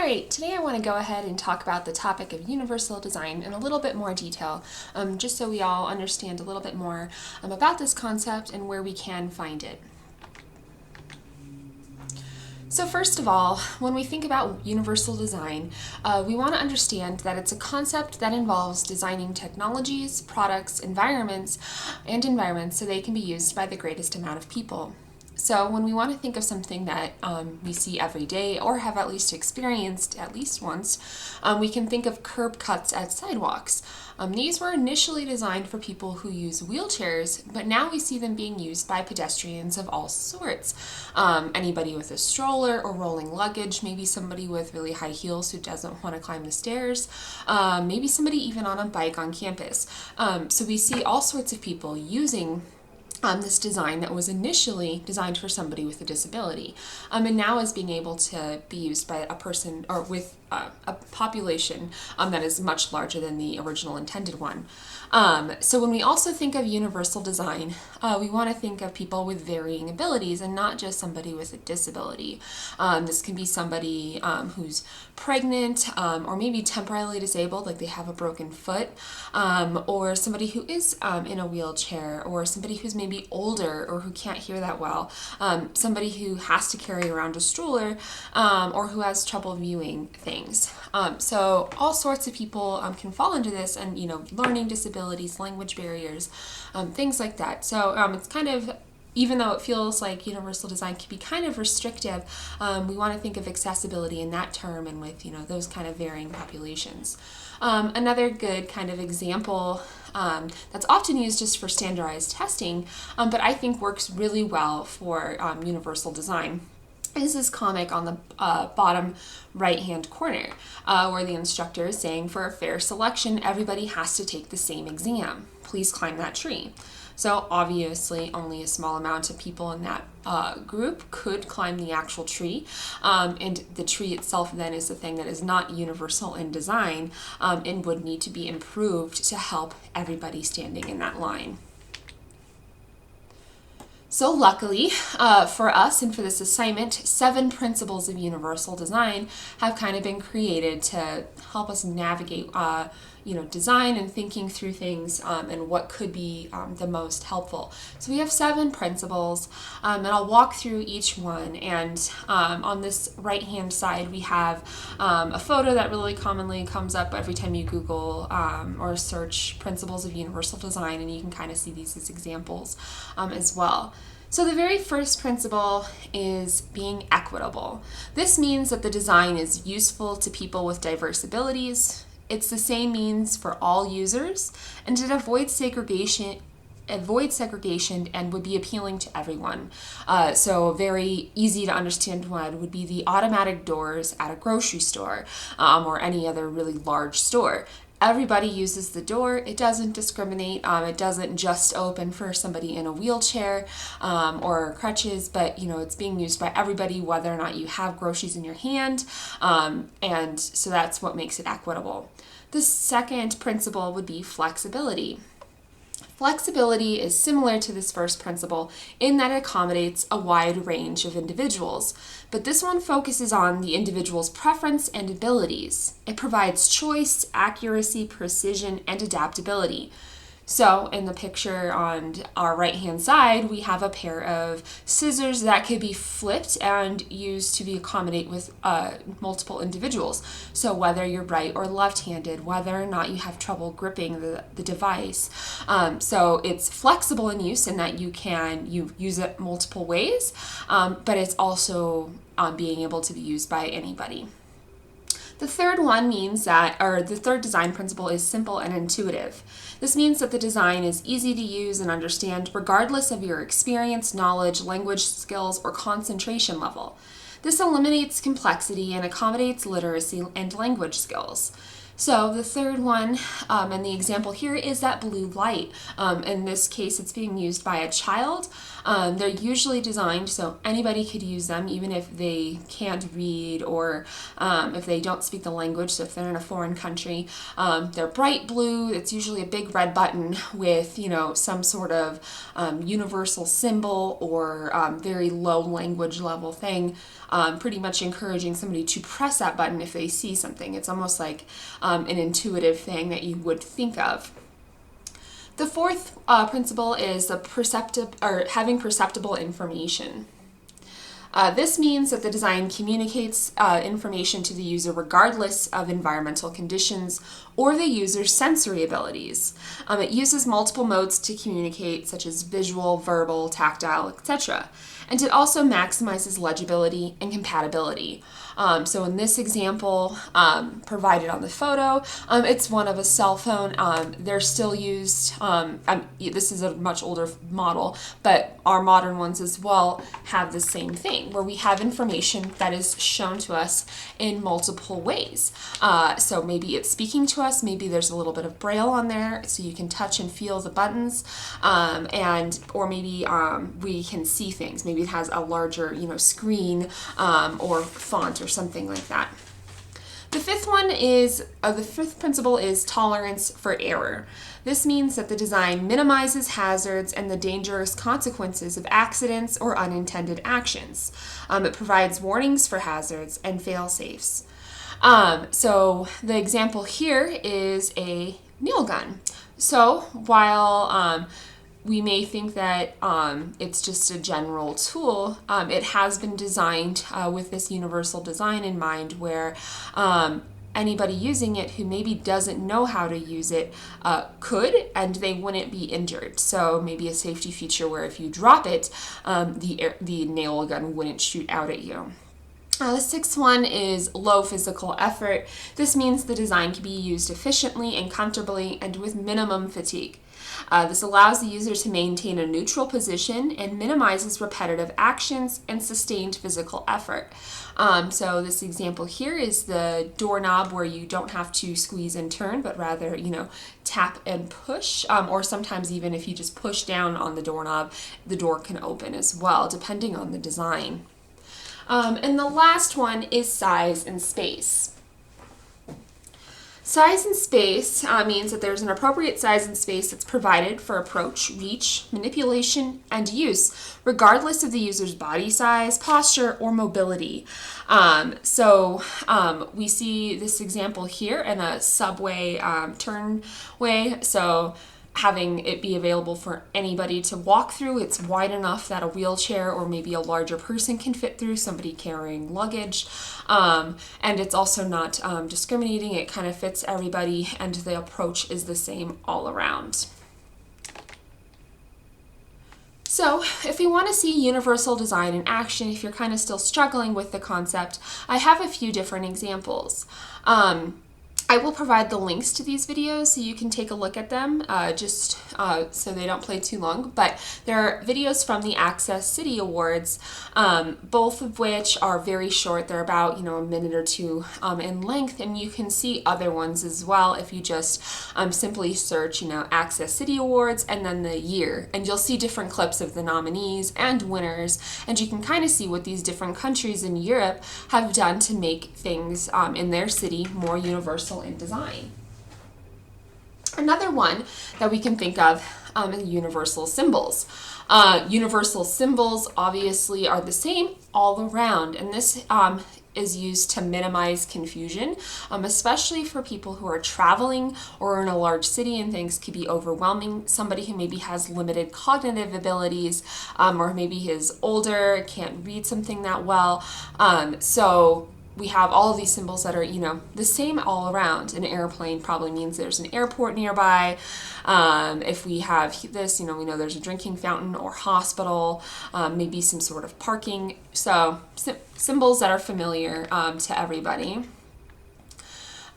Alright, today I want to go ahead and talk about the topic of universal design in a little bit more detail, just so we all understand a little bit more about this concept and where we can find it. So first of all, when we think about universal design, we want to understand that it's a concept that involves designing technologies, products, environments so they can be used by the greatest amount of people. So when we want to think of something that we see every day or have at least experienced at least once, we can think of curb cuts at sidewalks. These were initially designed for people who use wheelchairs, but now we see them being used by pedestrians of all sorts. Anybody with a stroller or rolling luggage, maybe somebody with really high heels who doesn't want to climb the stairs, maybe somebody even on a bike on campus. So we see all sorts of people using this design that was initially designed for somebody with a disability, and now is being able to be used by a person or with a population that is much larger than the original intended one. So when we also think of universal design, we want to think of people with varying abilities and not just somebody with a disability. This can be somebody who's pregnant or maybe temporarily disabled, like they have a broken foot, or somebody who is in a wheelchair, or somebody who's maybe older or who can't hear that well, somebody who has to carry around a stroller, or who has trouble viewing things. So all sorts of people can fall into this, and learning disabilities, language barriers, things like that. So it's kind of, even though it feels like universal design can be kind of restrictive, we want to think of accessibility in that term and with those kind of varying populations. Another good kind of example that's often used just for standardized testing, but I think works really well for universal design, is this comic on the bottom right-hand corner, where the instructor is saying, for a fair selection, everybody has to take the same exam. Please climb that tree. So obviously only a small amount of people in that group could climb the actual tree, and the tree itself then is the thing that is not universal in design, and would need to be improved to help everybody standing in that line. So luckily for us and for this assignment, 7 principles of universal design have kind of been created to help us navigate design and thinking through things, and what could be the most helpful. So we have 7 principles, and I'll walk through each one. And on this right-hand side, we have a photo that really commonly comes up every time you Google or search principles of universal design, and you can kind of see these as examples as well. So the very first principle is being equitable. This means that the design is useful to people with diverse abilities. It's the same means for all users, and it avoids segregation and would be appealing to everyone. So a very easy to understand one would be the automatic doors at a grocery store, or any other really large store. Everybody uses the door. It doesn't discriminate. It doesn't just open for somebody in a wheelchair or crutches, but it's being used by everybody, whether or not you have groceries in your hand, and so that's what makes it equitable. The second principle would be flexibility. Flexibility is similar to this first principle in that it accommodates a wide range of individuals, but this one focuses on the individual's preference and abilities. It provides choice, accuracy, precision, and adaptability. So in the picture on our right-hand side, we have a pair of scissors that could be flipped and used to accommodate with multiple individuals. So whether you're right or left-handed, whether or not you have trouble gripping the device. So it's flexible in use in that you use it multiple ways, but it's also being able to be used by anybody. The third the third design principle is simple and intuitive. This means that the design is easy to use and understand regardless of your experience, knowledge, language skills, or concentration level. This eliminates complexity and accommodates literacy and language skills. So the third one, and the example here is that blue light. In this case, it's being used by a child, They're usually designed so anybody could use them, even if they can't read or if they don't speak the language. So if they're in a foreign country, they're bright blue. It's usually a big red button with, some sort of universal symbol or very low language level thing, pretty much encouraging somebody to press that button if they see something. It's almost like an intuitive thing that you would think of. The fourth principle is having perceptible information. This means that the design communicates information to the user regardless of environmental conditions or the user's sensory abilities. It uses multiple modes to communicate, such as visual, verbal, tactile, etc. And it also maximizes legibility and compatibility. So in this example provided on the photo, it's one of a cell phone. They're still used. This is a much older model, but our modern ones as well have the same thing, where we have information that is shown to us in multiple ways. So maybe it's speaking to us, maybe there's a little bit of braille on there so you can touch and feel the buttons, or maybe we can see things. Maybe it has a larger, screen or font or something like that. The fifth principle is tolerance for error. This means that the design minimizes hazards and the dangerous consequences of accidents or unintended actions. It provides warnings for hazards and fail-safes. So the example here is a nail gun. So while we may think that it's just a general tool, it has been designed with this universal design in mind, where anybody using it who maybe doesn't know how to use it could, and they wouldn't be injured. So maybe a safety feature where if you drop it, the nail gun wouldn't shoot out at you. The sixth one is low physical effort. This means the design can be used efficiently and comfortably and with minimum fatigue. This allows the user to maintain a neutral position and minimizes repetitive actions and sustained physical effort. So this example here is the doorknob, where you don't have to squeeze and turn, but rather, tap and push, or sometimes even if you just push down on the doorknob, the door can open as well, depending on the design. And the last one is size and space. Size and space means that there's an appropriate size and space that's provided for approach, reach, manipulation, and use, regardless of the user's body size, posture, or mobility. So we see this example here in a subway turnway. So having it be available for anybody to walk through. It's wide enough that a wheelchair or maybe a larger person can fit through, somebody carrying luggage. And it's also not discriminating. It kind of fits everybody, and the approach is the same all around. So if we want to see universal design in action, if you're kind of still struggling with the concept, I have a few different examples. I will provide the links to these videos so you can take a look at them, just so they don't play too long. But there are videos from the Access City Awards, both of which are very short. They're about a minute or two in length, and you can see other ones as well if you just simply search Access City Awards and then the year, and you'll see different clips of the nominees and winners, and you can kind of see what these different countries in Europe have done to make things in their city more universal in design. Another one that we can think of is universal symbols. Universal symbols obviously are the same all around, and this is used to minimize confusion, especially for people who are traveling or in a large city and things could be overwhelming. Somebody who maybe has limited cognitive abilities, or maybe is older, can't read something that well. So we have all of these symbols that are, the same all around. An airplane probably means there's an airport nearby. If we have this, we know there's a drinking fountain or hospital, maybe some sort of parking. So symbols that are familiar to everybody.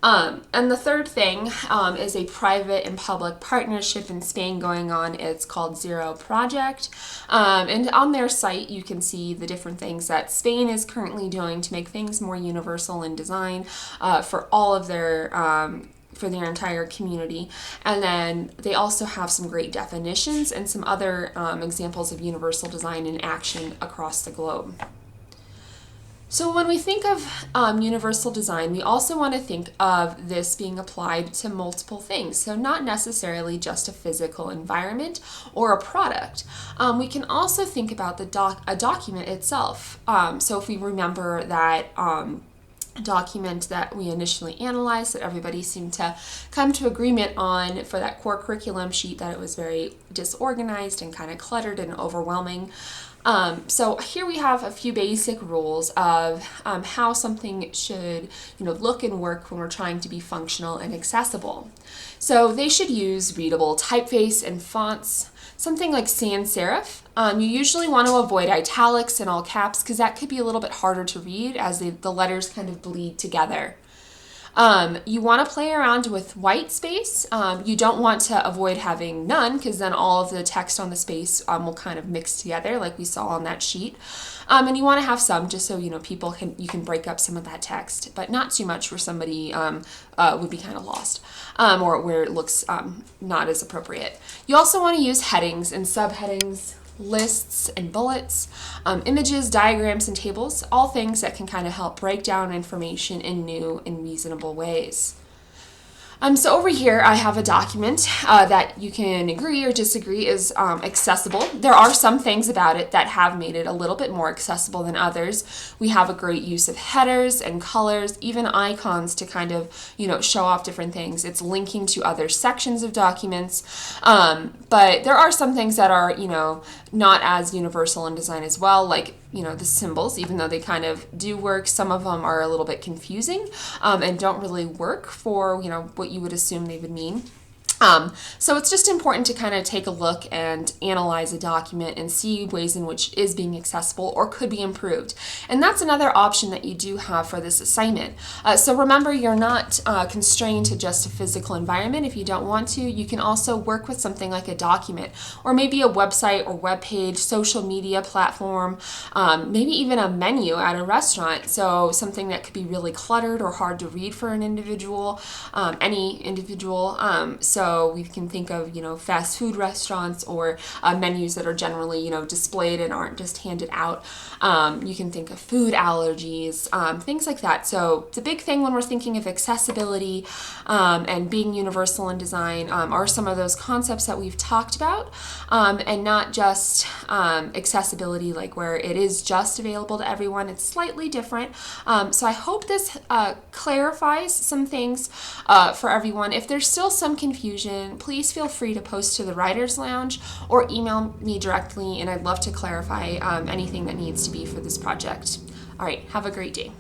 And the third thing is a private and public partnership in Spain going on. It's called Zero Project. And on their site, you can see the different things that Spain is currently doing to make things more universal in design for all of their for their entire community. And then they also have some great definitions and some other examples of universal design in action across the globe. So when we think of universal design, we also want to think of this being applied to multiple things. So not necessarily just a physical environment or a product. We can also think about a document itself. So if we remember that document that we initially analyzed that everybody seemed to come to agreement on for that core curriculum sheet, that it was very disorganized and kind of cluttered and overwhelming. So here we have a few basic rules of how something should, look and work when we're trying to be functional and accessible. So they should use readable typeface and fonts, something like sans serif. You usually want to avoid italics and all caps because that could be a little bit harder to read as the letters kind of bleed together. You want to play around with white space. You don't want to avoid having none because then all of the text on the space will kind of mix together like we saw on that sheet. And you want to have some just so you can break up some of that text, but not too much where somebody would be kind of lost or where it looks not as appropriate. You also want to use headings and subheadings, lists and bullets, images, diagrams, and tables, all things that can kind of help break down information in new and reasonable ways. So over here I have a document that you can agree or disagree is accessible. There are some things about it that have made it a little bit more accessible than others. We have a great use of headers and colors, even icons to kind of, show off different things. It's linking to other sections of documents. But there are some things that are, not as universal in design as well, like the symbols, even though they kind of do work, some of them are a little bit confusing and don't really work for, what you would assume they would mean. So it's just important to kind of take a look and analyze a document and see ways in which it is being accessible or could be improved. And that's another option that you do have for this assignment. So remember, you're not constrained to just a physical environment. If you don't want to, you can also work with something like a document or maybe a website or web page, social media platform, maybe even a menu at a restaurant. So something that could be really cluttered or hard to read for an individual, any individual. So we can think of, fast food restaurants or menus that are generally, displayed and aren't just handed out. You can think of food allergies, things like that. So the big thing when we're thinking of accessibility and being universal in design are some of those concepts that we've talked about, and not just accessibility, like where it is just available to everyone. It's slightly different. So I hope this clarifies some things for everyone. If there's still some confusion, please feel free to post to the Writers Lounge or email me directly, and I'd love to clarify anything that needs to be for this project. All right, have a great day.